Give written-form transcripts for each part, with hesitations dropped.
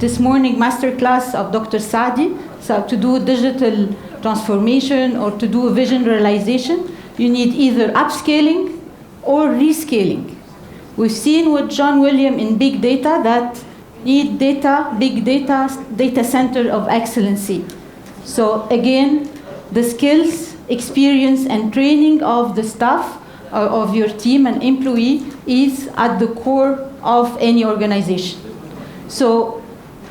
this morning masterclass of Dr. Saadi. So to do digital transformation or to do vision realization, you need either upscaling or rescaling. We've seen with John William in big data that need data, big data, data center of excellency. So again, the skills, experience, and training of the staff of your team and employee is at the core of any organization. So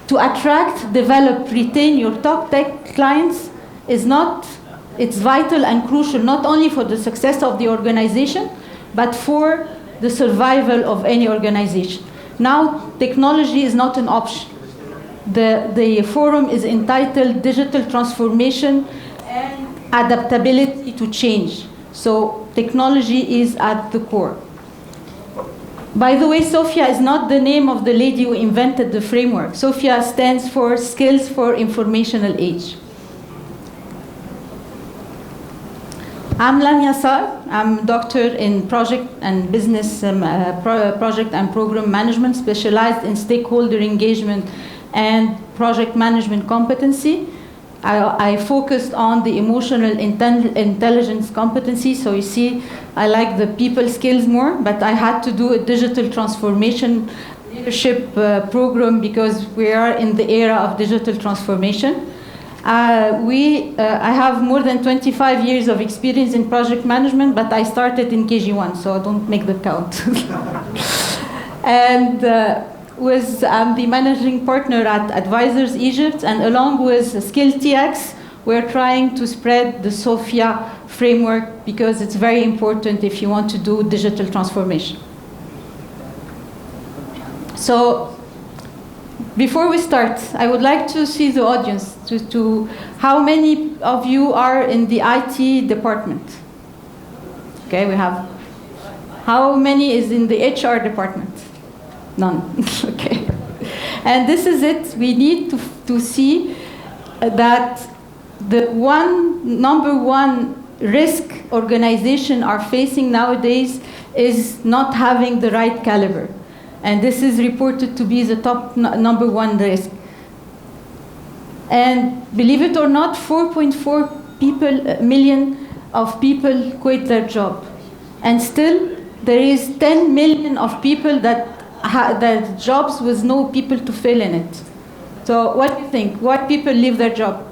to attract, develop, retain your top tech clients it's vital and crucial not only for the success of the organization, but for the survival of any organization. Now, technology is not an option. The forum is entitled Digital Transformation and Adaptability to Change. So technology is at the core. By the way, Sofia is not the name of the lady who invented the framework. Sofia stands for Skills for Informational Age. I'm Lamia Sar. I'm a doctor in project and business project and program management, specialized in stakeholder engagement and project management competency. I focused on the emotional intelligence competency. So you see, I like the people skills more, but I had to do a digital transformation leadership program because we are in the era of digital transformation. I have more than 25 years of experience in project management, but I started in KG1, so don't make the count. And I'm the managing partner at Advisors Egypt, and along with SkillTX, we're trying to spread the Sofia framework because it's very important if you want to do digital transformation. So, before we start, I would like to see the audience to how many of you are in the IT department? Okay, we have. How many is in the HR department? None. Okay. And this is it. We need to see that the number one risk organization are facing nowadays is not having the right caliber. And this is reported to be the top number one risk. And believe it or not, 4.4 million of people quit their job. And still, there is 10 million of people that jobs with no people to fill in it. So what do you think? Why people leave their job?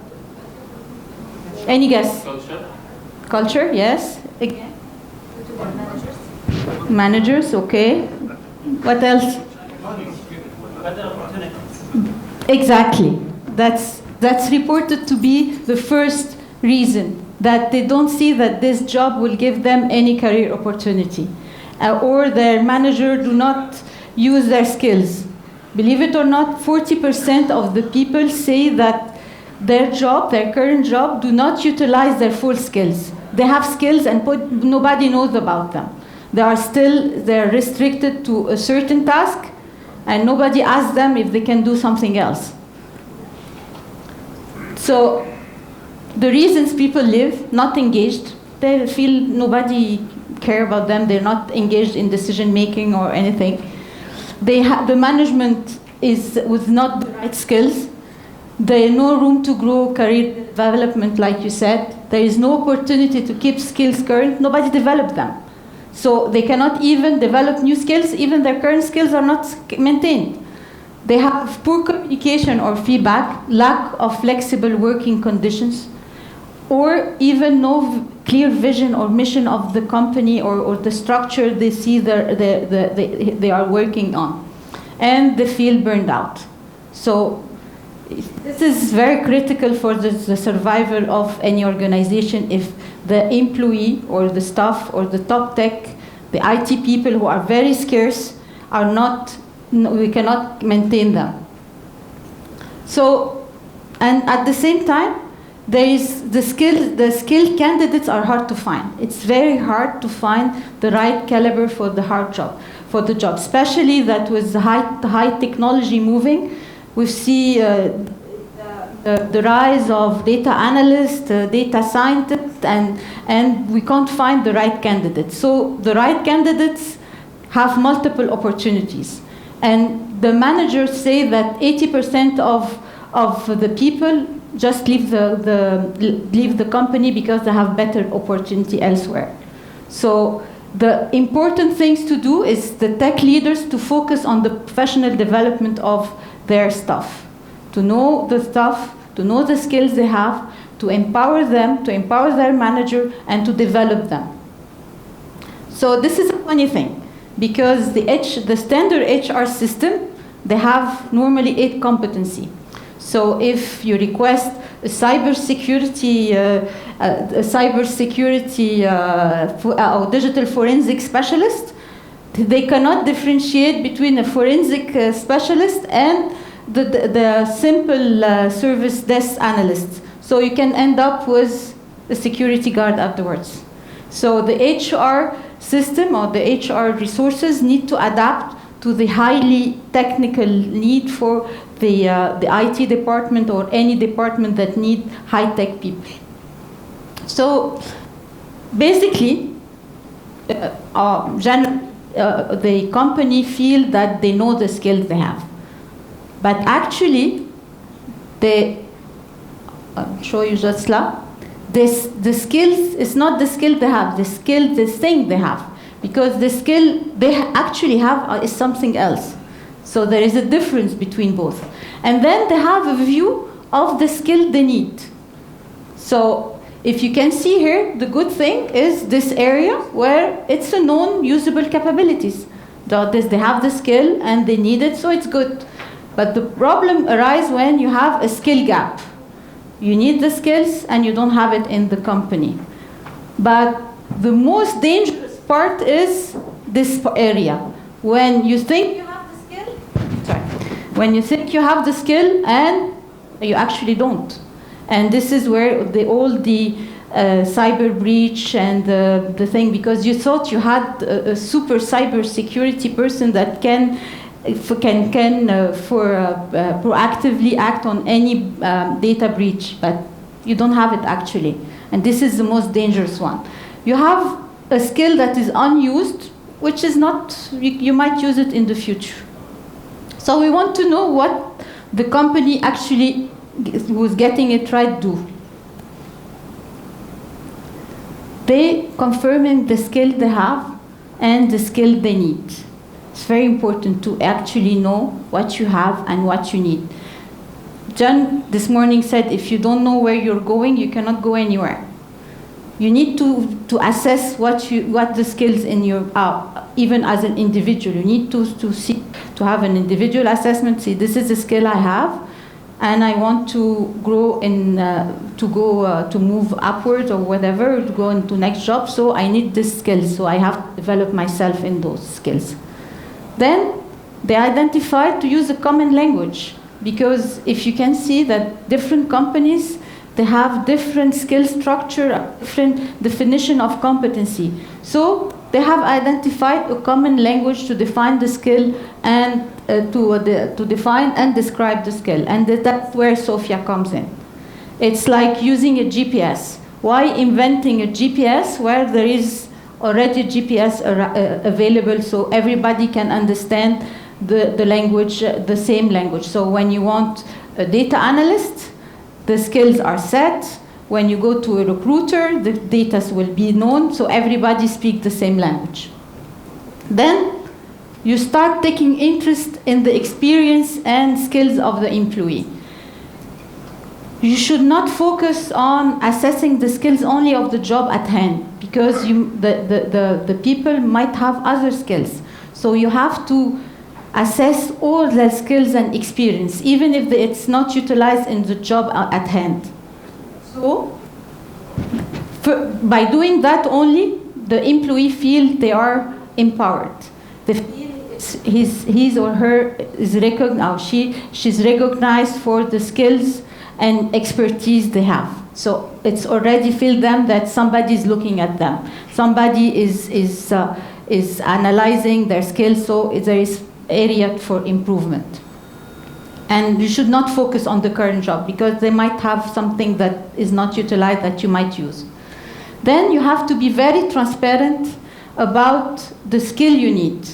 Any guess? Culture. Culture, yes. Again? Managers, okay. What else? Better opportunities. Exactly. That's reported to be the first reason, that they don't see that this job will give them any career opportunity, or their manager do not use their skills. Believe it or not, 40% of the people say that their current job, do not utilize their full skills. They have skills and nobody knows about them. They're restricted to a certain task, and nobody asks them if they can do something else. So the reasons people leave, not engaged, they feel nobody care about them, they're not engaged in decision making or anything. The management is with not the right skills. There is no room to grow career development, like you said. There is no opportunity to keep skills current. Nobody developed them. So they cannot even develop new skills. Even their current skills are not maintained. They have poor communication or feedback, lack of flexible working conditions, or even no clear vision or mission of the company or the structure they see they are working on. And they feel burned out. So this is very critical for the survival of any organization if the employee or the staff or the top tech, the IT people who are very scarce, we cannot maintain them. So, and at the same time, there is the skilled candidates are hard to find. It's very hard to find the right caliber for the job, especially that with the high technology moving. We see the rise of data analysts, data scientists, and we can't find the right candidates. So the right candidates have multiple opportunities. And the managers say that 80% of the people just leave the company because they have better opportunity elsewhere. So the important things to do is the tech leaders to focus on the professional development of their staff, to know the staff, to know the skills they have, to empower them, to empower their manager, and to develop them. So this is a funny thing, because the standard HR system, they have normally 8 competencies. So if you request a cybersecurity or digital forensic specialist, they cannot differentiate between a forensic specialist and the simple service desk analyst. So you can end up with a security guard afterwards. So the HR system or the HR resources need to adapt to the highly technical need for the IT department or any department that need high-tech people. So basically, the company feel that they know the skills they have. But actually, I'll show you just now, the skills is not the skill they have, the thing they have. Because the skill they actually have is something else. So there is a difference between both. And then they have a view of the skill they need. So if you can see here, the good thing is this area where it's a known usable capabilities. They have the skill and they need it, so it's good. But the problem arises when you have a skill gap. You need the skills and you don't have it in the company. But the most dangerous part is this area. When you think you have the skill, when you think you have the skill and you actually don't. And this is where all the cyber breach and the thing, because you thought you had a super cyber security person that can proactively act on any data breach, but you don't have it actually. And this is the most dangerous one. You have a skill that is unused, which is not, you might use it in the future. So we want to know what the company actually who's getting it right do. They confirming the skill they have and the skill they need. It's very important to actually know what you have and what you need. John this morning said, if you don't know where you're going, you cannot go anywhere. You need to assess what the skills in your even as an individual. You need to have an individual assessment. See, this is the skill I have, and I want to grow to move upwards or whatever, to go into next job. So I need this skill. So I have to develop myself in those skills. Then they identify to use a common language, because if you can see that different companies, they have different skill structure, different definition of competency. So they have identified a common language to define the skill and to define and describe the skill. And that's where Sofia comes in. It's like using a GPS. Why inventing a GPS where there is already GPS available so everybody can understand the language, the same language? So when you want a data analyst, the skills are set. When you go to a recruiter, the data will be known, so everybody speaks the same language. Then you start taking interest in the experience and skills of the employee. You should not focus on assessing the skills only of the job at hand, because the people might have other skills. So you have to assess all the skills and experience, even if it's not utilized in the job at hand. So, by doing that only, the employee feel they are empowered. They feel his or her is recognized, she's recognized for the skills and expertise they have. So it's already feel them that somebody is looking at them. Somebody is analyzing their skills, so there is area for improvement. And you should not focus on the current job, because they might have something that is not utilized that you might use. Then you have to be very transparent about the skill you need.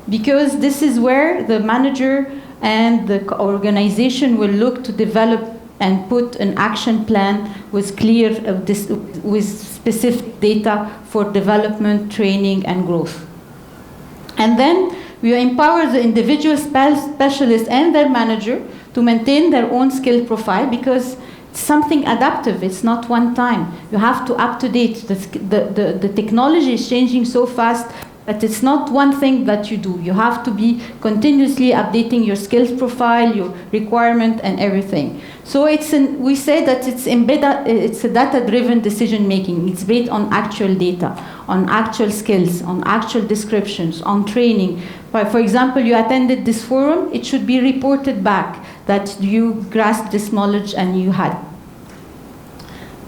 because this is where the manager and the organization will look to develop and put an action plan with clear, with specific data for development, training, and growth. And then we empower the individual specialist and their manager to maintain their own skill profile, because it's something adaptive. It's not one time. You have to up to date. The technology is changing so fast that it's not one thing that you do. You have to be continuously updating your skills profile, your requirement, and everything. So we say that it's a data-driven decision making. It's based on actual data, on actual skills, on actual descriptions, on training. But for example, you attended this forum, it should be reported back that you grasped this knowledge and you had.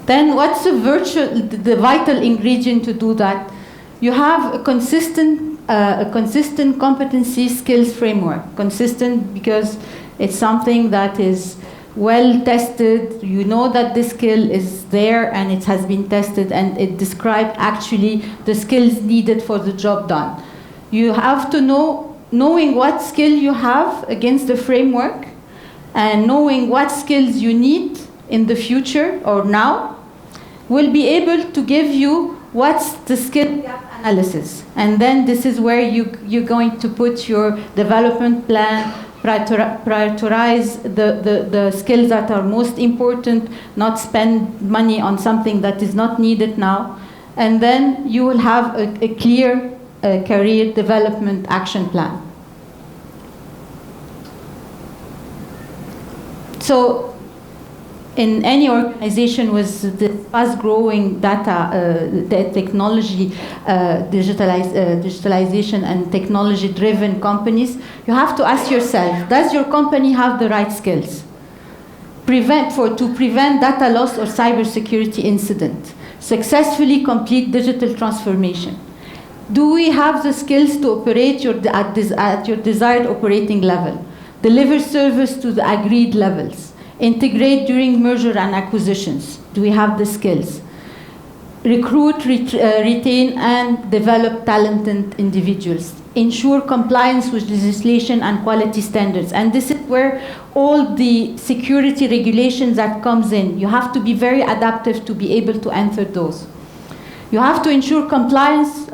Then what's the vital ingredient to do that? You have a consistent competency skills framework. Consistent because it's something that is well tested. You know that the skill is there and it has been tested, and it describes actually the skills needed for the job done. You have to knowing what skill you have against the framework, and knowing what skills you need in the future or now, will be able to give you what's the skill gap analysis. And then this is where you're going to put your development plan, prioritize the skills that are most important, not spend money on something that is not needed now. And then you will have a clear career development action plan. So in any organization with the fast-growing data, technology, digitalization and technology-driven companies, you have to ask yourself, does your company have the right skills? To prevent data loss or cybersecurity incident, successfully complete digital transformation. Do we have the skills to operate at your desired operating level? Deliver service to the agreed levels. Integrate during merger and acquisitions. Do we have the skills? Recruit, retain, and develop talented individuals. Ensure compliance with legislation and quality standards. And this is where all the security regulations that comes in. You have to be very adaptive to be able to answer those. You have to ensure compliance,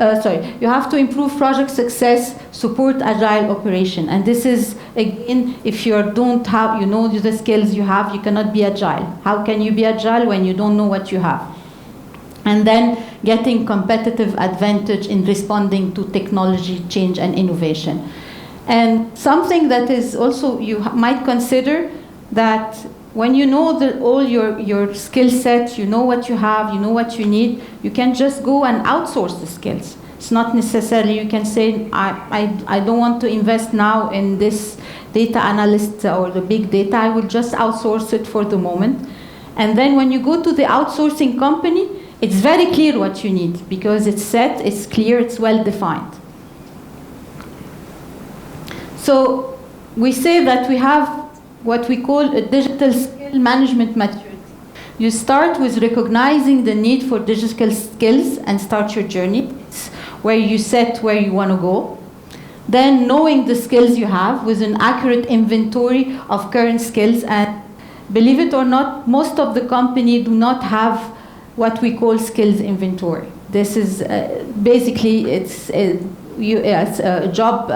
you have to improve project success, support agile operation. And this is, again, if you don't have, you know the skills you have, you cannot be agile. How can you be agile when you don't know what you have? And then getting competitive advantage in responding to technology change and innovation. And something that is also, you might consider that when you know all your skill set, you know what you have, you know what you need, you can just go and outsource the skills. It's not necessarily you can say, I don't want to invest now in this data analyst or the big data, I will just outsource it for the moment. And then when you go to the outsourcing company, it's very clear what you need because it's set, it's clear, it's well defined. So we say that we have what we call a digital skill management maturity. You start with recognizing the need for digital skills and start your journey. It's where you set where you want to go. Then knowing the skills you have with an accurate inventory of current skills. And believe it or not, most of the company do not have what we call skills inventory. This is basically, it's a job,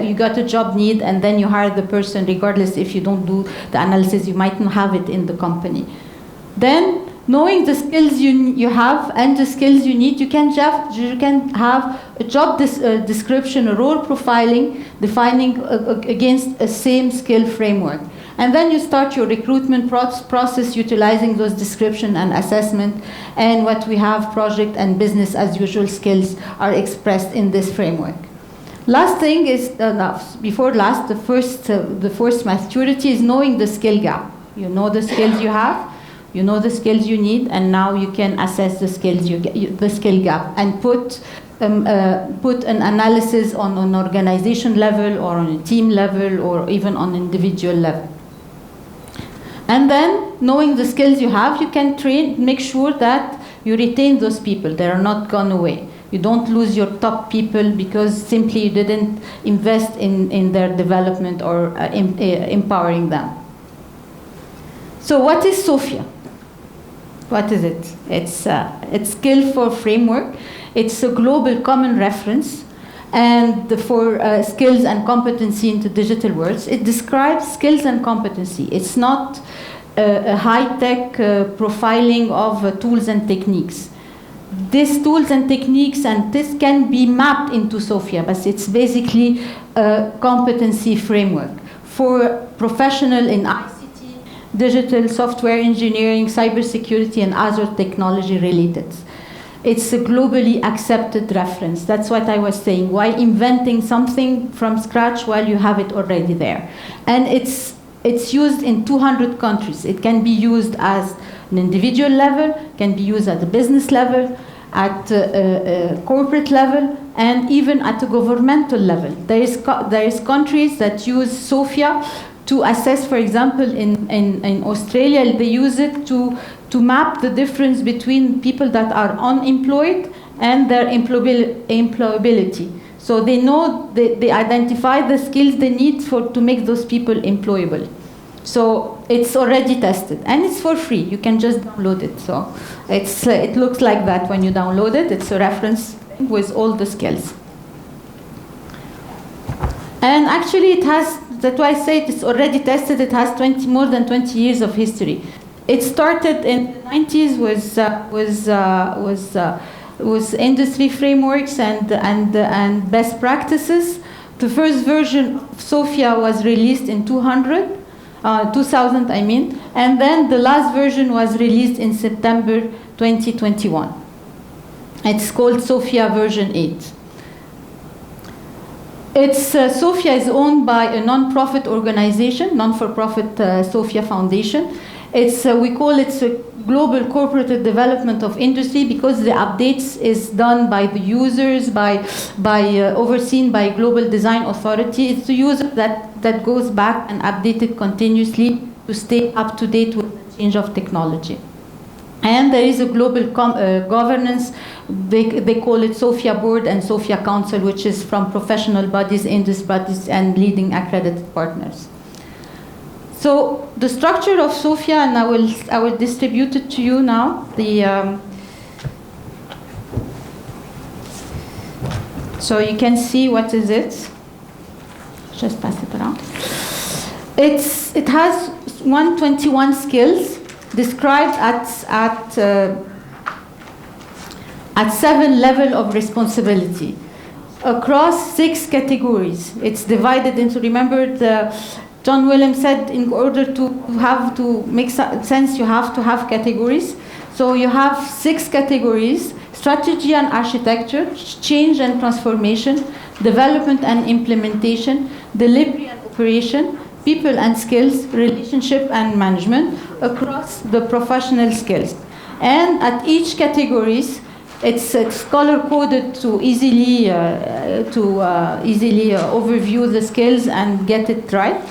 you got a job need and then you hire the person regardless if you don't do the analysis, you might not have it in the company. Then knowing the skills you have and the skills you need, you can have a job description, a role profiling, defining against a same skill framework. And then you start your recruitment process utilizing those description and assessment, and what we have project and business as usual skills are expressed in this framework. Last thing is, before last, the first maturity is knowing the skill gap. You know the skills you have, you know the skills you need, and now you can assess the skills the skill gap and put an analysis on an organization level or on a team level or even on individual level. And then knowing the skills you have, you can make sure that you retain those people. They are not gone away. You don't lose your top people because simply you didn't invest in their development or empowering them. So what is Sofia? What is it? It's skill for framework. It's a global common reference and for skills and competency into digital worlds. It describes skills and competency. It's not a high-tech profiling of tools and techniques. These tools and techniques and this can be mapped into Sofia, but it's basically a competency framework for professional in ICT, digital software engineering, cybersecurity, and other technology related. It's a globally accepted reference. That's what I was saying. Why inventing something from scratch while you have it already there? And it's used in 200 countries. It can be used as an individual level, can be used at the business level, at a corporate level, and even at a governmental level. There is countries that use Sofia to assess, for example, in Australia, they use it to map the difference between people that are unemployed and their employability. So they know, they identify the skills they need to make those people employable. So it's already tested, and it's for free. You can just download it. So it looks like that when you download it. It's a reference with all the skills. And actually it has, that's why I say it's already tested. It has more than 20 years of history. It started in the 90s with industry frameworks and best practices. The first version of Sofia was released in 2000, and then the last version was released in September 2021. It's called Sofia version 8. Sofia is owned by a non-profit organization, non-for-profit Sofia Foundation. We call it a global corporate development of industry because the updates is done by the users, overseen by Global Design Authority. It's the user that goes back and updated continuously to stay up to date with the change of technology. And there is a global governance. They call it Sofia Board and Sofia Council, which is from professional bodies, industry bodies, and leading accredited partners. So the structure of Sofia, and I will distribute it to you now. So you can see what is it. Just pass it around. It has 121 skills described at 7 levels of responsibility across 6 categories. It's divided into, remember, John Williams said in order to make sense, you have to have categories. So you have 6 categories: strategy and architecture, change and transformation, development and implementation, delivery and operation, people and skills, relationship and management, across the professional skills. And at each categories, it's color-coded to easily overview the skills and get it right.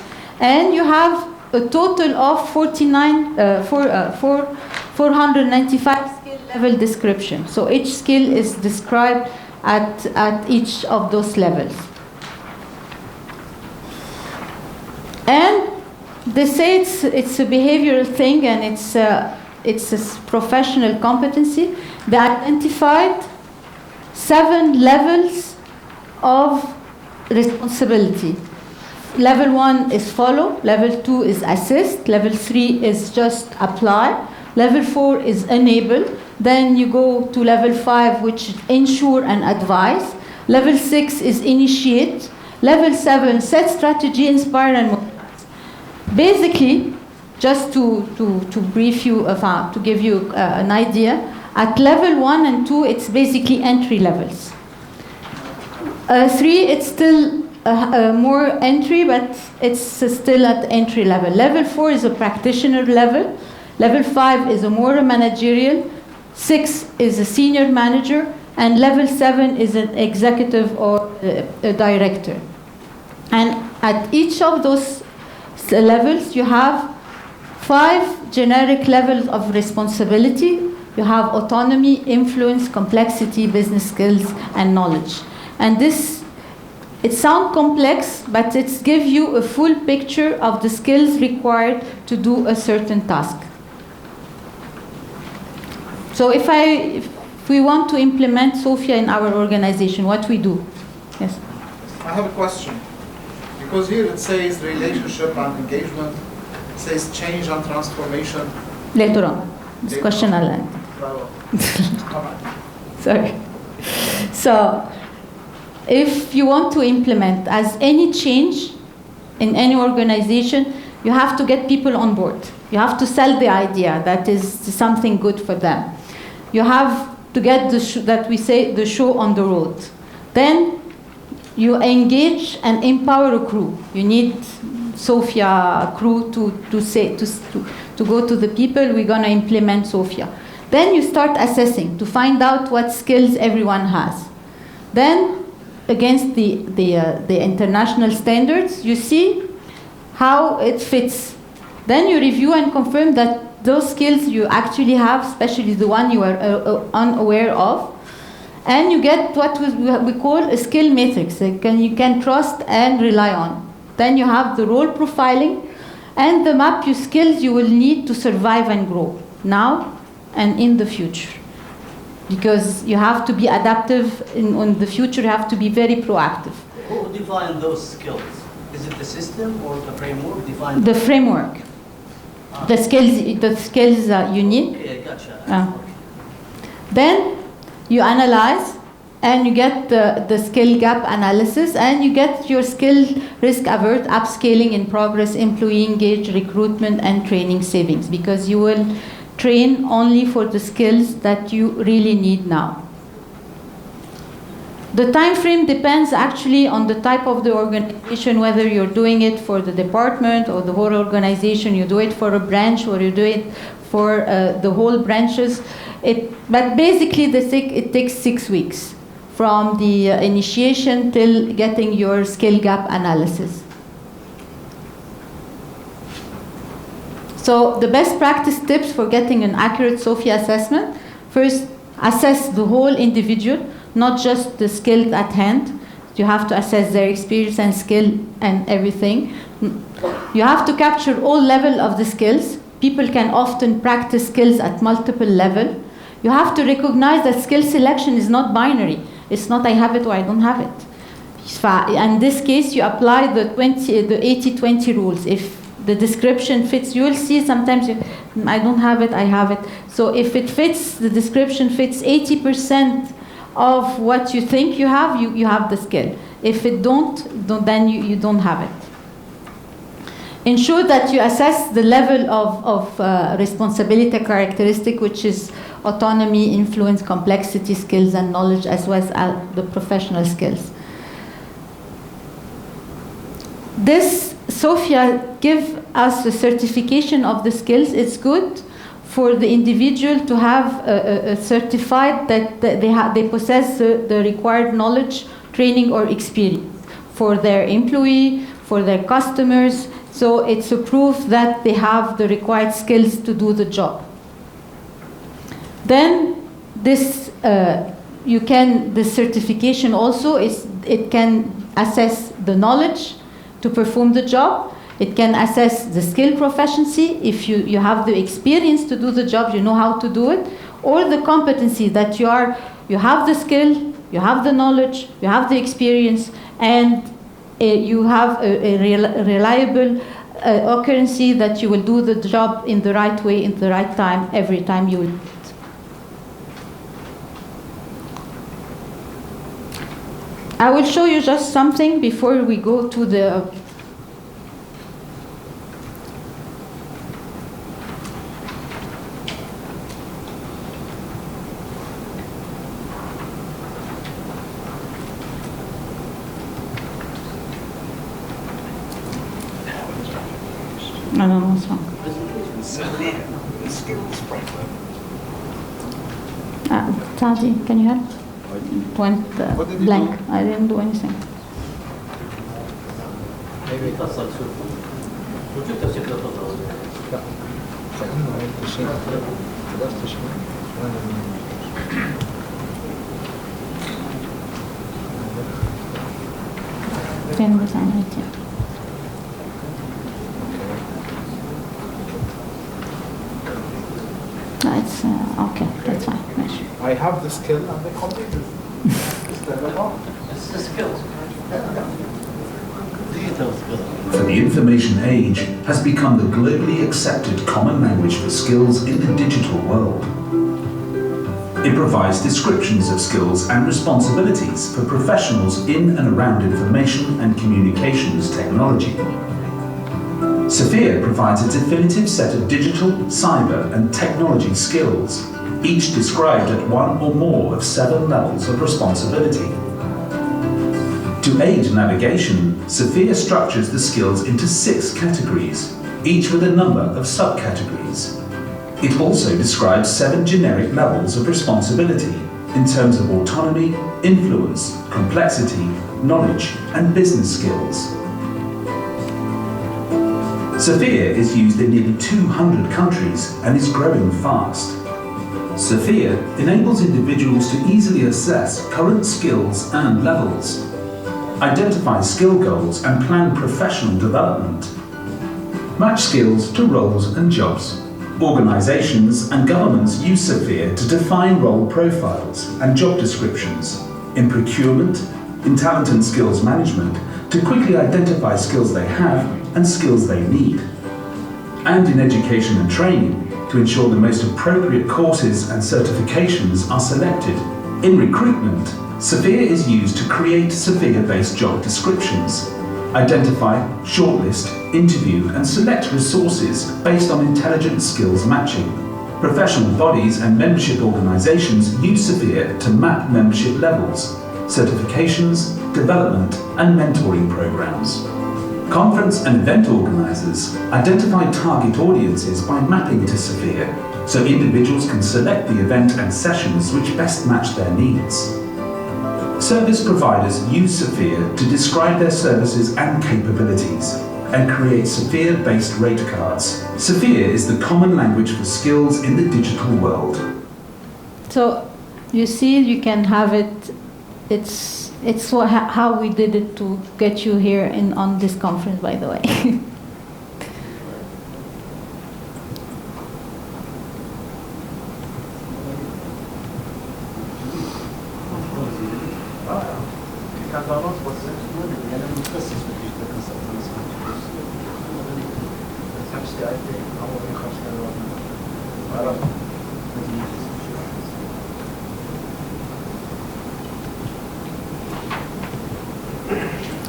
And you have a total of 495 skill level description. So each skill is described at each of those levels. And they say it's a behavioral thing and it's a professional competency. They identified 7 levels of responsibility. Level 1 is follow, level 2 is assist, level 3 is just apply, level 4 is enable, then you go to level 5, which is ensure and advise, level 6 is initiate, level 7 set strategy, inspire and mobilize. Basically, just to brief you, to give you an idea, at level 1 and 2 it's basically entry levels. 3 it's still more entry, but it's still at entry level. Level 4 is a practitioner level. Level 5 is a more managerial. 6 is a senior manager. And level 7 is an executive or a director. And at each of those levels, you have 5 generic levels of responsibility you have autonomy, influence, complexity, business skills, and knowledge. And this, it sounds complex, but it gives you a full picture of the skills required to do a certain task. So if we want to implement Sofia in our organization, what we do? Yes. I have a question. Because here it says relationship and engagement, it says change and transformation. Later on. This question I'll end. Sorry. So, if you want to implement as any change in any organization, you have to get people on board. You have to sell the idea that is something good for them. You have to get the show on the road. Then you engage and empower a crew. You need Sofia crew to go to the people, we're going to implement Sofia. Then you start assessing to find out what skills everyone has. Then, against the international standards, you see how it fits. Then you review and confirm that those skills you actually have, especially the one you are unaware of, and you get what we call a skill matrix you can trust and rely on. Then you have the role profiling and the map your skills you will need to survive and grow now and in the future. Because you have to be adaptive in the future, you have to be very proactive. Who defines those skills? Is it the system or the framework? The framework. The skills you need. Okay, gotcha. Then you analyze and you get the skill gap analysis and you get your skill risk avert, upscaling in progress, employee engaged, recruitment and training savings, because you will train only for the skills that you really need now. The time frame depends actually on the type of the organization, whether you're doing it for the department or the whole organization, you do it for a branch or you do it for the whole branches. But basically it takes 6 weeks from the initiation till getting your skill gap analysis. So the best practice tips for getting an accurate Sofia assessment: first, assess the whole individual, not just the skills at hand. You have to assess their experience and skill and everything. You have to capture all levels of the skills. People can often practice skills at multiple levels. You have to recognize that skill selection is not binary. It's not I have it or I don't have it. In this case, you apply the 80-20 rules. If the description fits, you will see sometimes I don't have it, I have it. So if it fits, the description fits 80% of what you think you have the skill. If it don't then you don't have it. Ensure that you assess the level of responsibility characteristic, which is autonomy, influence, complexity, skills, and knowledge, as well as the professional skills. This Sofia gives us a certification of the skills. It's good for the individual to have a certified that they possess the required knowledge, training, or experience for their employee, for their customers. So it's a proof that they have the required skills to do the job. Then this certification also it can assess the knowledge to perform the job. It can assess the skill proficiency. If you have the experience to do the job, you know how to do it, or the competency that you have the skill, you have the knowledge, you have the experience, and you have a reliable accuracy that you will do the job in the right way, in the right time, every time you will. I will show you just something before we go to the I don't know what's wrong. Tati, can you help? It went blank. I didn't do anything. It's okay, that's fine. I have the skill and the competence. It's the skills. Digital skills. For the information age has become the globally accepted common language for skills in the digital world. It provides descriptions of skills and responsibilities for professionals in and around information and communications technology. Sofia provides a definitive set of digital, cyber and technology skills, each described at one or more of 7 levels of responsibility. To aid navigation, Sofia structures the skills into 6 categories, each with a number of subcategories. It also describes 7 generic levels of responsibility in terms of autonomy, influence, complexity, knowledge, and business skills. Sofia is used in nearly 200 countries and is growing fast. Sofia enables individuals to easily assess current skills and levels, identify skill goals and plan professional development, match skills to roles and jobs. Organizations and governments use Sofia to define role profiles and job descriptions, in procurement, in talent and skills management, to quickly identify skills they have and skills they need, and in education and training, to ensure the most appropriate courses and certifications are selected. In recruitment, Sofia is used to create Sofia-based job descriptions, identify, shortlist, interview and select resources based on intelligent skills matching. Professional bodies and membership organizations use Sofia to map membership levels, certifications, development and mentoring programs. Conference and event organizers identify target audiences by mapping to Sofia, so individuals can select the event and sessions which best match their needs. Service providers use Sofia to describe their services and capabilities and create Sofia-based rate cards. Sofia is the common language for skills in the digital world. So you see, you can have it. It's how we did it to get you here on this conference, by the way.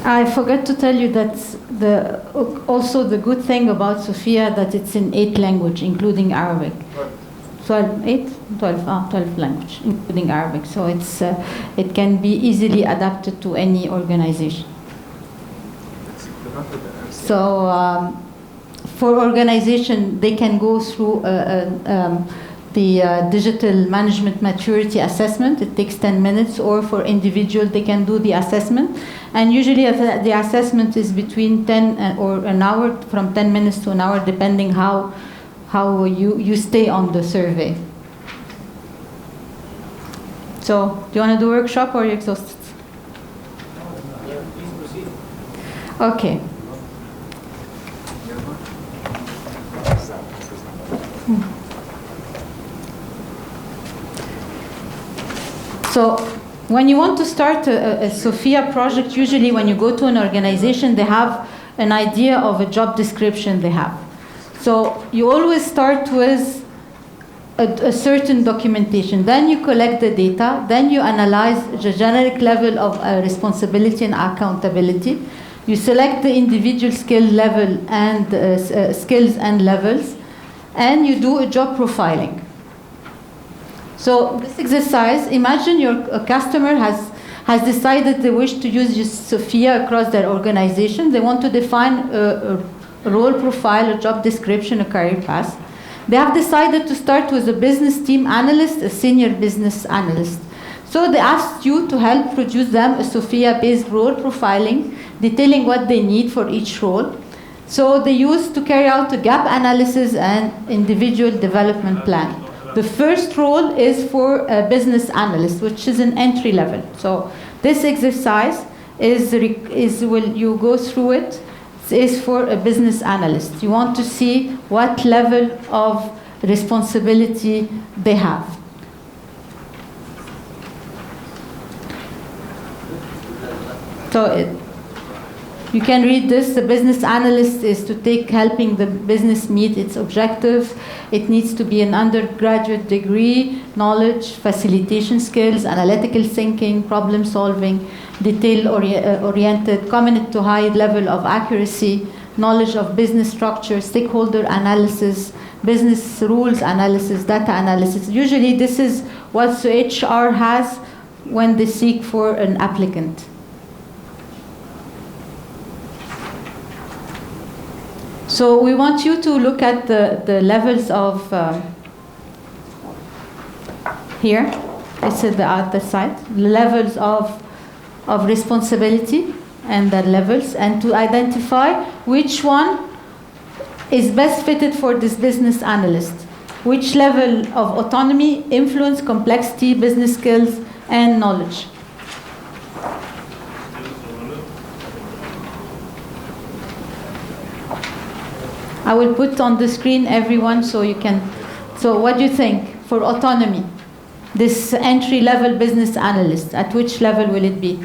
I forgot to tell you that also the good thing about Sofia that it's in 8 languages, including Arabic. 12 language, including Arabic. So it can be easily adapted to any organization. So for organization, they can go through the digital management maturity assessment. It takes 10 minutes, or for individual, they can do the assessment. And usually the assessment is between 10 or an hour, from 10 minutes to an hour, depending how you stay on the survey. So, do you want to do a workshop, or are you exhausted? Yeah, please proceed. Okay. So, when you want to start a Sofia project, usually when you go to an organization, they have an idea of a job description they have. So you always start with a certain documentation. Then you collect the data. Then you analyze the generic level of responsibility and accountability. You select the individual skill level and skills and levels, and you do a job profiling. So this exercise, imagine a customer has decided they wish to use Sofia across their organization. They want to define a role profile, a job description, a career path. They have decided to start with a business team analyst, a senior business analyst. So they asked you to help produce them a Sofia-based role profiling, detailing what they need for each role. So they used to carry out a gap analysis and individual development plan. The first role is for a business analyst, which is an entry level. So this exercise will you go through it, is for a business analyst. You want to see what level of responsibility they have. So you can read this. The business analyst is to helping the business meet its objective. It needs to be an undergraduate degree, knowledge, facilitation skills, analytical thinking, problem solving, detail-oriented, committed to high level of accuracy, knowledge of business structure, stakeholder analysis, business rules analysis, data analysis. Usually this is what HR has when they seek for an applicant. So we want you to look at the levels of, here, it's at the side, the levels of responsibility and the levels, and to identify which one is best fitted for this business analyst. Which level of autonomy, influence, complexity, business skills, and knowledge. I will put on the screen everyone so you can. So what do you think for autonomy? This entry-level business analyst, at which level will it be?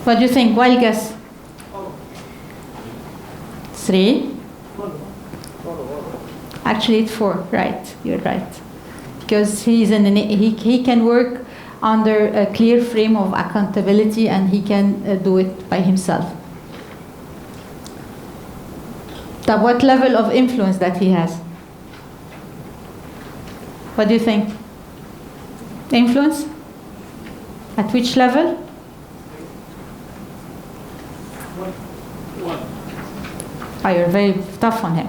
What do you think? Wild guess. 3. Actually, it's 4. Right, you're right. Because he can work under a clear frame of accountability, and he can do it by himself. What level of influence that he has? What do you think? Influence? At which level? 1. Oh, you're very tough on him.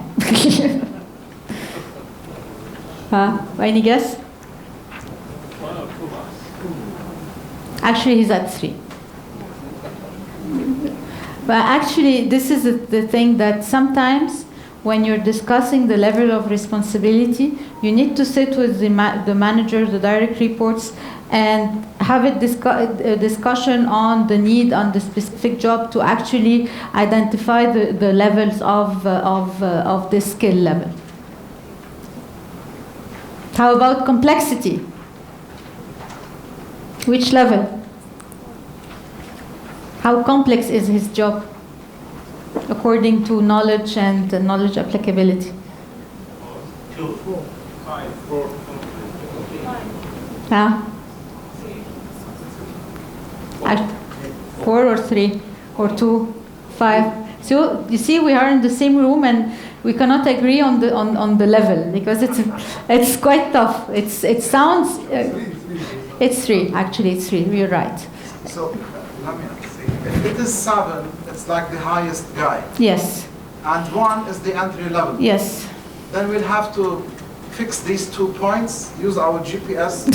Any guess? 1 or 2. Actually, he's at 3. But actually, this is the thing that sometimes when you're discussing the level of responsibility, you need to sit with the manager, the direct reports, and have a discussion on the need on the specific job to actually identify the levels of this skill level. How about complexity? Which level? How complex is his job according to knowledge and knowledge applicability? 2. 5. 4. 4 or 3 or 2, 5. So you see, we are in the same room and we cannot agree on the level because it's quite tough. It sounds it's 3. Actually, it's 3. You're right. So let me see. If it is 7, it's like the highest guy. Yes. And 1 is the entry level. Yes. Then we'll have to fix these 2 points. Use our GPS.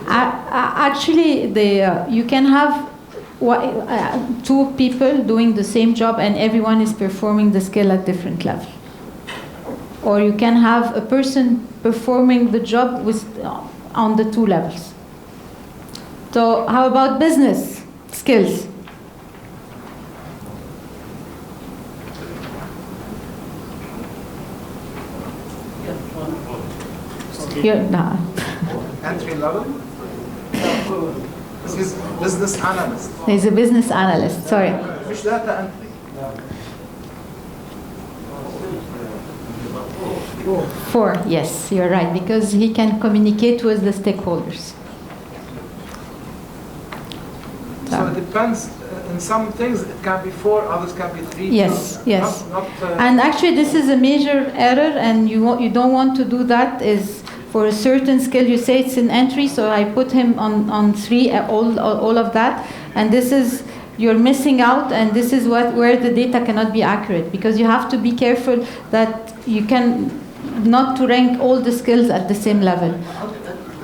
Actually, you can have 2 people doing the same job and everyone is performing the skill at different level. Or you can have a person performing the job on the 2 levels. So how about business skills? Entry level? He's business analyst. He's a business analyst, sorry. Which data entry? 4, yes, you're right, because he can communicate with the stakeholders. So it depends. In some things it can be 4, others can be 3. Yes, yes. Not, and actually this is a major error, and you don't want to do that. Is for a certain skill, you say it's an entry, so I put him on 3, all of that, and this is, you're missing out, and this is where the data cannot be accurate, because you have to be careful that you can not to rank all the skills at the same level.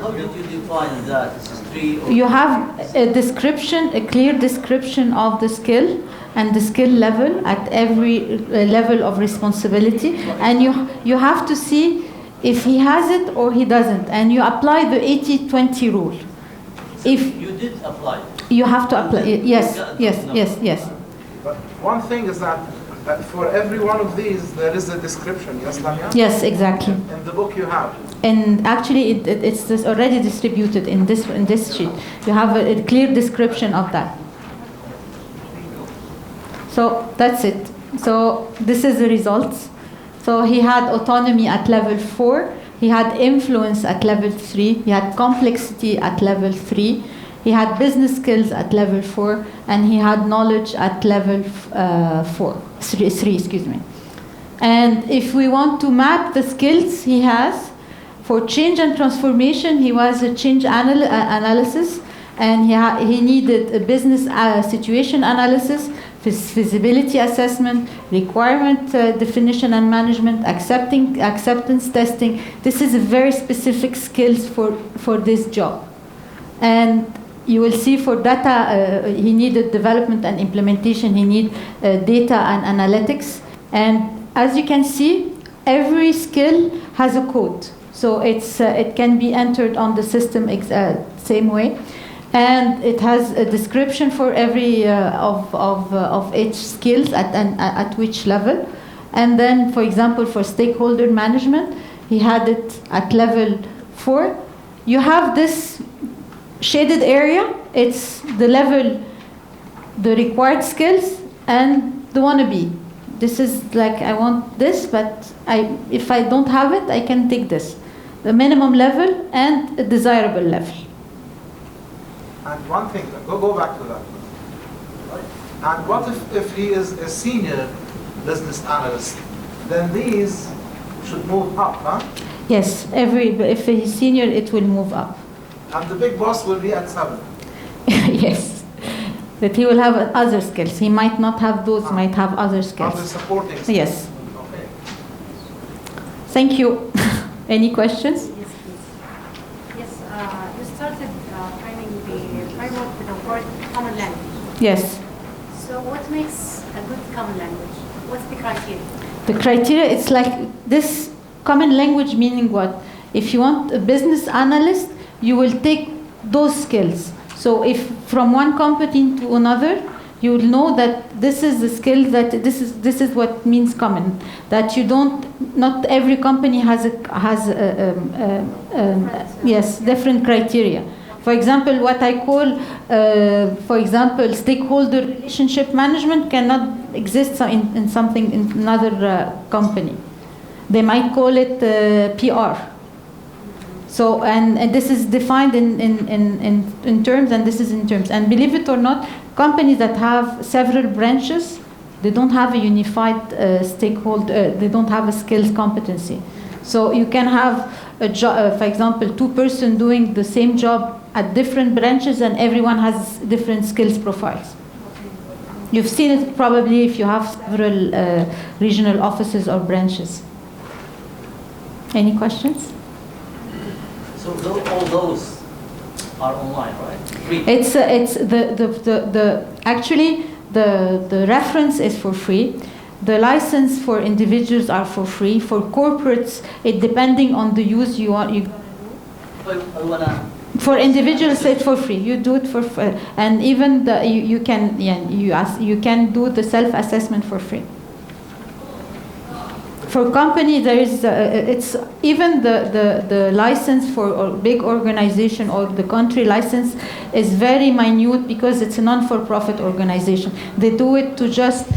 How did you define that? This is 3 or You have a description, a clear description of the skill and the skill level at every level of responsibility, and you have to see if he has it or he doesn't, and you apply the 80-20 rule. If you did apply. you have to apply, yes, yes. But one thing is that for every one of these, there is a description, yes, Lamia? Yes, exactly. In the book you have. And actually, it's already distributed in this sheet. You have a clear description of that. So that's it. So this is the results. So he had autonomy at level 4. He had influence at level 3. He had complexity at level 3. He had business skills at level 4, and he had knowledge at level 3, excuse me. And if we want to map the skills he has, for change and transformation, he was a change analysis, and he needed a business situation analysis, feasibility assessment, requirement definition and management, acceptance testing. This is a very specific skills for this job. And you will see for data, he needed development and implementation, he need data and analytics. And as you can see, every skill has a code. So it can be entered on the system same way. And it has a description for every of each skills at which level. And then, for example, for stakeholder management, he had it at level 4. You have this shaded area. It's the level, the required skills, and the wannabe. This is like, I want this, but if I don't have it, I can take this. The minimum level and a desirable level. And one thing, go back to that. And what if he is a senior business analyst? Then these should move up, huh? Yes, if he's senior, it will move up. And the big boss will be at 7. Yes, that he will have other skills. He might not have those, might have other skills. Other supporting skills. Yes. Okay. Thank you. Any questions? Yes, please. Yes, you started framing the framework with the word common language. Yes. So what makes a good common language? What's the criteria? The criteria, it's like this common language, meaning what? If you want a business analyst, you will take those skills. So if from one company to another, you will know that this is the skill, that this is what means common. That you don't, not every company has yes, different criteria. For example, what I call, for example, stakeholder relationship management cannot exist in another company. They might call it PR. So, and this is defined in terms, and this is in terms. And believe it or not, companies that have several branches, they don't have a unified stakeholder, they don't have a skills competency. So you can have a job, for example, 2 persons doing the same job at different branches, and everyone has different skills profiles. You've seen it probably if you have several regional offices or branches. Any questions? So all those are online, right? Free. It's actually the reference is for free. The license for individuals are for free. For corporates, it depending on the use you want. For individuals, it's for free. You do it for free, and even you can do the self-assessment for free. For company, there is it's even the license for a big organization or the country license is very minute because it's a non-for-profit organization. They do it to just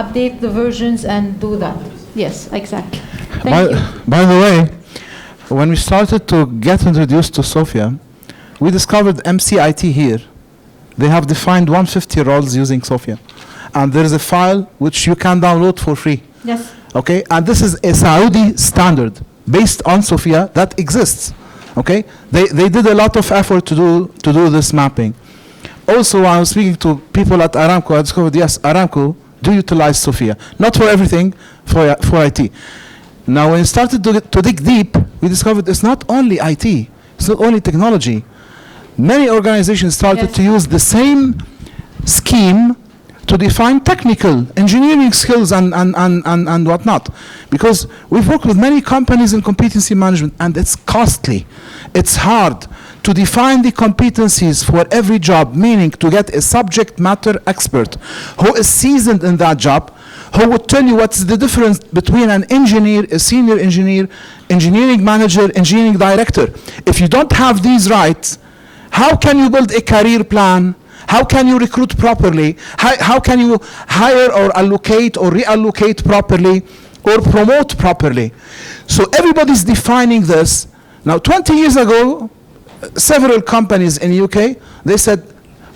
update the versions and do that. Yes, exactly. Thank you. By the way, when we started to get introduced to Sofia, we discovered MCIT here. They have defined 150 roles using Sofia. And there is a file which you can download for free. Yes. Okay, and this is a Saudi standard based on Sofia that exists. Okay, they did a lot of effort to do this mapping. Also, when I was speaking to people at Aramco, I discovered yes, Aramco do utilize Sofia, not for everything, for IT. Now, when we started to dig deep, we discovered it's not only IT, it's not only technology. Many organizations started Yes. to use the same scheme to define technical engineering skills and whatnot. Because we've worked with many companies in competency management, and it's costly. It's hard to define the competencies for every job, meaning to get a subject matter expert who is seasoned in that job, who would tell you what's the difference between an engineer, a senior engineer, engineering manager, engineering director. If you don't have these rights, how can you build a career plan? How can you recruit properly? How can you hire or allocate or reallocate properly or promote properly? So everybody's defining this. Now, 20 years ago, several companies in UK, they said,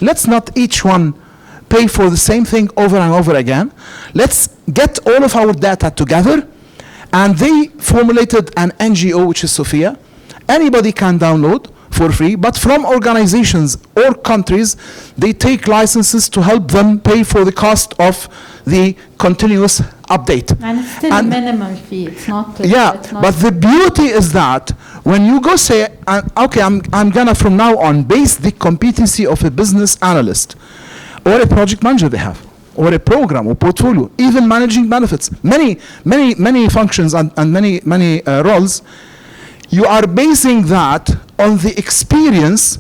let's not each one pay for the same thing over and over again. Let's get all of our data together. And they formulated an NGO, which is Sofia. Anybody can download for free, but from organizations or countries, they take licenses to help them pay for the cost of the continuous update. And it's still a minimal fee. It's not. Yeah, it's not but the beauty is that when you go say, okay, I'm gonna from now on base the competency of a business analyst or a project manager they have, or a program or portfolio, even managing benefits, many functions and many roles. You are basing that on the experience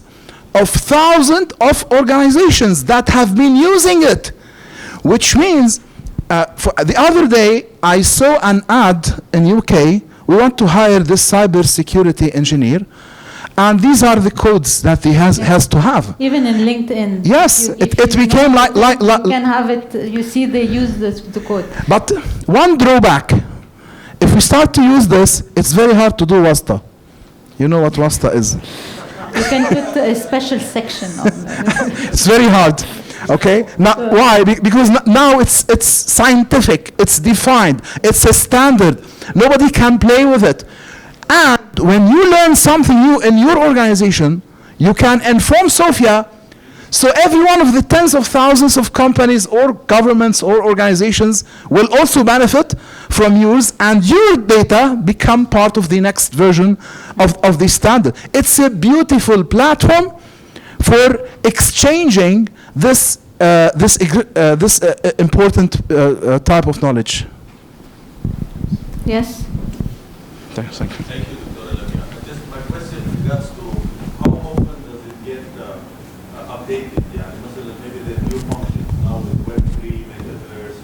of thousands of organizations that have been using it, which means for the other day I saw an ad in UK. We want to hire this cybersecurity engineer, and these are the codes that he has to have. Even in LinkedIn. Yes, if it you became know, like you can have it. You see, they use the code. But one drawback, if we start to use this, it's very hard to do wasta. You know what wasta is? You can put a special section on it. It's very hard. Okay. Now, why? Because now it's scientific. It's defined. It's a standard. Nobody can play with it. And when you learn something new in your organization, you can inform Sofia. So every one of the tens of thousands of companies or governments or organizations will also benefit from yours, and your data become part of the next version of the standard. It's a beautiful platform for exchanging this important type of knowledge. Yes. Thank you. Thank you, Dr. Lamia. Just my question regards to how often does it get updated? Yeah, maybe the new functions now with Web3, metaverse,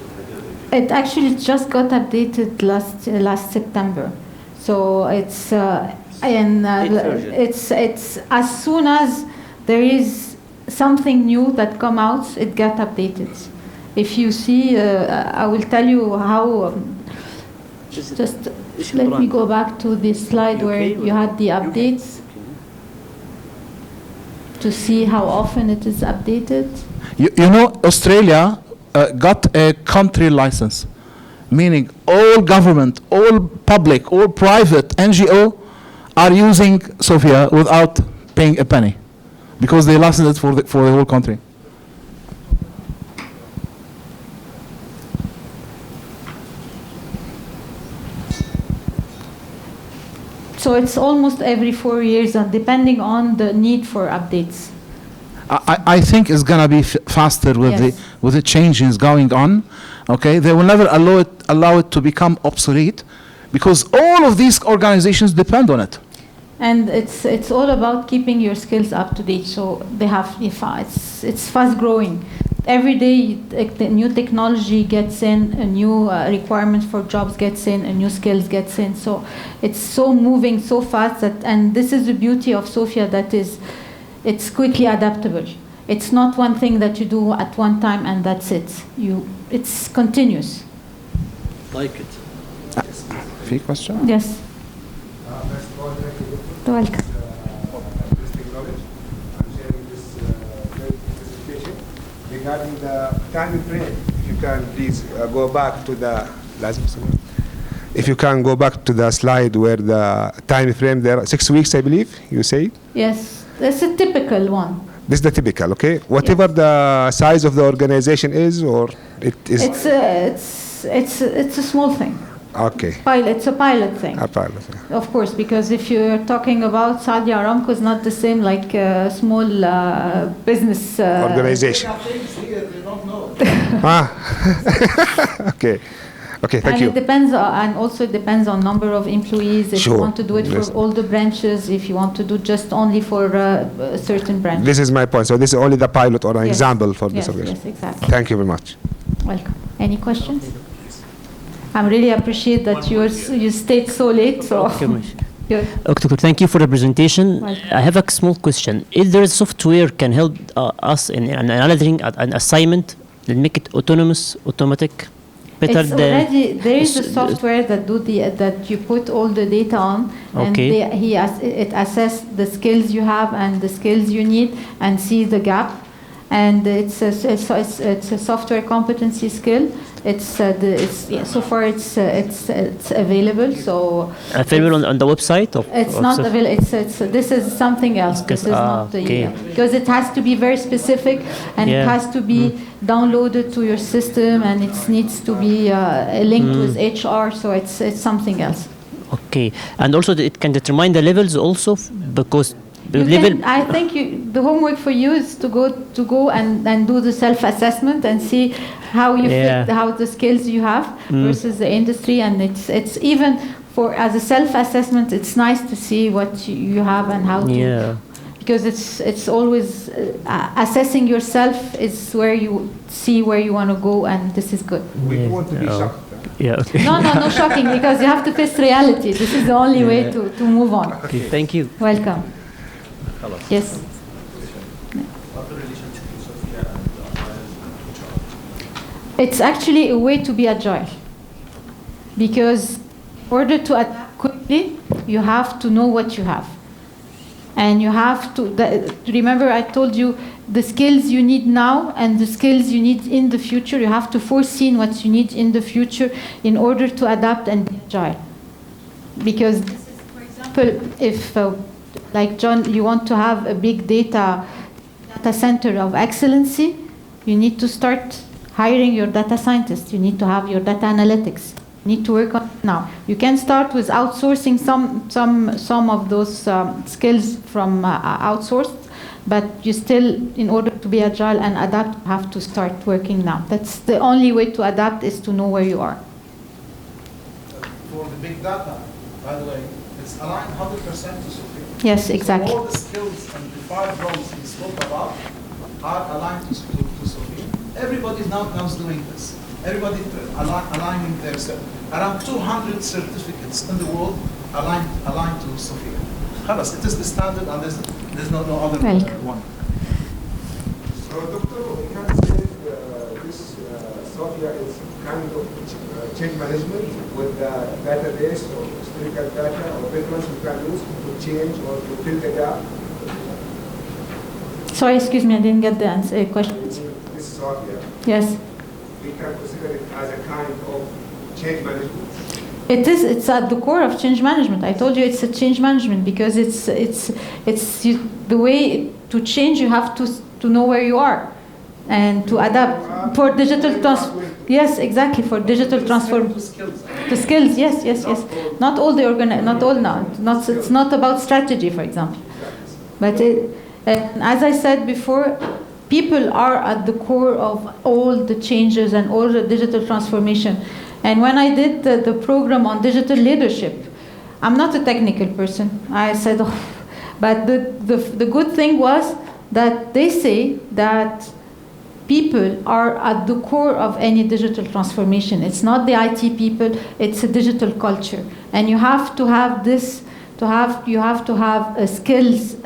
or It actually just got updated last September, so it's it's as soon as there is something new that come out, it get updated. If you see, I will tell you how. Just let me go back to this slide where you had the updates to see how often it is updated. You know, Australia got a country license, meaning all government, all public, all private NGO are using Sofia without paying a penny, because they licensed it for the whole country. So it's almost every 4 years, and depending on the need for updates. I think it's gonna be faster with Yes. the changes going on. Okay, they will never allow it to become obsolete, because all of these organizations depend on it. And it's all about keeping your skills up to date. So they have it's fast growing. Every day the new technology gets in, a new requirement for jobs gets in, a new skills gets in. So it's so moving so fast that, and this is the beauty of Sofia, that is, it's quickly adaptable. It's not one thing that you do at one time and that's it. It's continuous. Like it. Free question? Yes. First of all, thank you You're welcome. interesting knowledge and sharing this great presentation. Regarding the time frame, if you can please go back to the if you can go back to the slide where the time frame there, 6 weeks, I believe you say. Yes, that's a typical one. This is the typical, okay? Whatever the size of the organization is, or it is. It's a small thing. Okay. It's a pilot thing. A pilot. Of course, because if you're talking about Saudi Aramco, it's not the same like a small business Organization. Things here they don't know. Okay. Okay, thank and you. it depends, and also it depends on number of employees. If Sure. you want to do it Yes. for all the branches, if you want to do just only for a certain branch. This is my point. So this is only the pilot or an Yes. example for this Yes, organization. yes, exactly. Thank you very much. Welcome. Any questions? I really appreciate that you stayed so late. So good. Dr. Thank you for the presentation. Welcome. I have a small question. If there is software can help us in analyzing an assignment and make it automatic, better It's than already, there is a s- software that you put all the data on, and Okay. it assess the skills you have and the skills you need and see the gap. And it's a software competency skill. So far it's available. So available on the website of it's of not soft- available. This is something else. This is not okay. because it has to be very specific, and it Yeah. has to be downloaded to your system, and it needs to be linked with HR. So it's something else. Okay, and also it can determine the levels also because the You level. can, I think the homework for you is to go and do the self-assessment and see how you Yeah. fit, how the skills you have versus the industry, and it's even for as a self-assessment, it's nice to see what you have and how to. Yeah. Because it's always assessing yourself is where you see where you want to go, and this is good. We don't want to be Oh. shocked. Yeah. Okay. No shocking, because you have to face reality. This is the only way to move on. Okay. Thank you. Welcome. Yes. What's the relationship between Sofia and Untitled Chapter? It's actually a way to be agile, because in order to adapt quickly, you have to know what you have. And you have to, remember I told you the skills you need now and the skills you need in the future. You have to foresee what you need in the future in order to adapt and be agile. Because, for example, if, like John, you want to have a big data center of excellency, you need to start hiring your data scientists. You need to have your data analytics. You need to work on it now. You can start with outsourcing some of those skills from outsourced, but you still, in order to be agile and adapt, have to start working now. That's the only way to adapt, is to know where you are. For the big data, by the way, it's aligned 100% to Sofia. Yes, exactly. So all the skills and the 5 roles he spoke about are aligned to Sofia. Everybody now is doing this. Everybody aligning their around 200 certificates in the world aligned to Sofia. Khalas, it is the standard, and there's no other one. So, Doctor, we can say this Sofia is kind of change management with the database or historical data or reference we can use to change or to fill the gap. Sorry, excuse me, I didn't get the answer, question. This Sofia, Yes. we can consider it as a kind of change management. It's at the core of change management. I told you it's a change management, because the way to change, you have to know where you are and to adapt for digital Yes, exactly, for digital transform. The skills, yes. Not all it's not about strategy, for example. But as I said before, people are at the core of all the changes and all the digital transformation. And when I did the program on digital leadership, I'm not a technical person. I said, but the good thing was that they say that people are at the core of any digital transformation. It's not the IT people, it's a digital culture. And you have to have this, you have to have a skills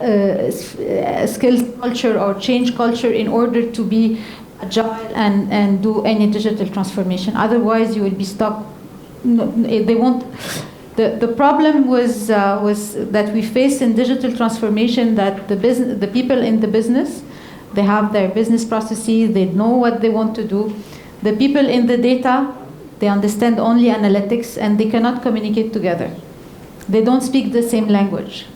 culture or change culture in order to be agile and do any digital transformation. Otherwise, you will be stuck. They won't. The problem was that we face in digital transformation, that the people in the business, they have their business processes, they know what they want to do. The people in the data, they understand only analytics, and they cannot communicate together. They don't speak the same language,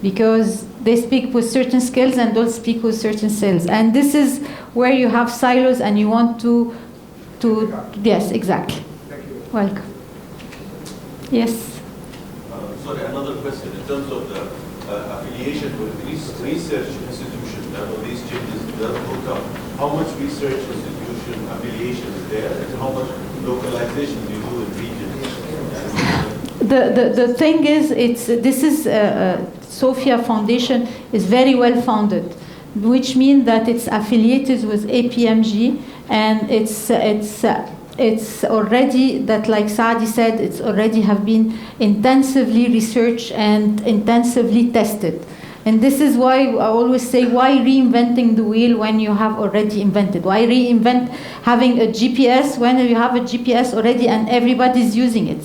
because they speak with certain skills and don't speak with certain skills. And this is where you have silos, and you want to yes, exactly. Thank you. Welcome. Yes. Sorry, another question. In terms of the affiliation with research institution, these changes that will come, how much research institution affiliation is there, and how much localization do you do in regions? The thing is, Sofia Foundation is very well founded, which means that it's affiliated with APMG, and it's already, that like Saadi said, it's already have been intensively researched and intensively tested. And this is why I always say, why reinventing the wheel when you have already invented? Why reinvent having a GPS when you have a GPS already and everybody's using it?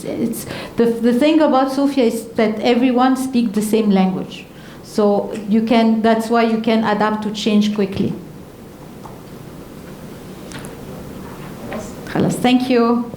The thing about Sofia is that everyone speaks the same language. So that's why you can adapt to change quickly. Thank you.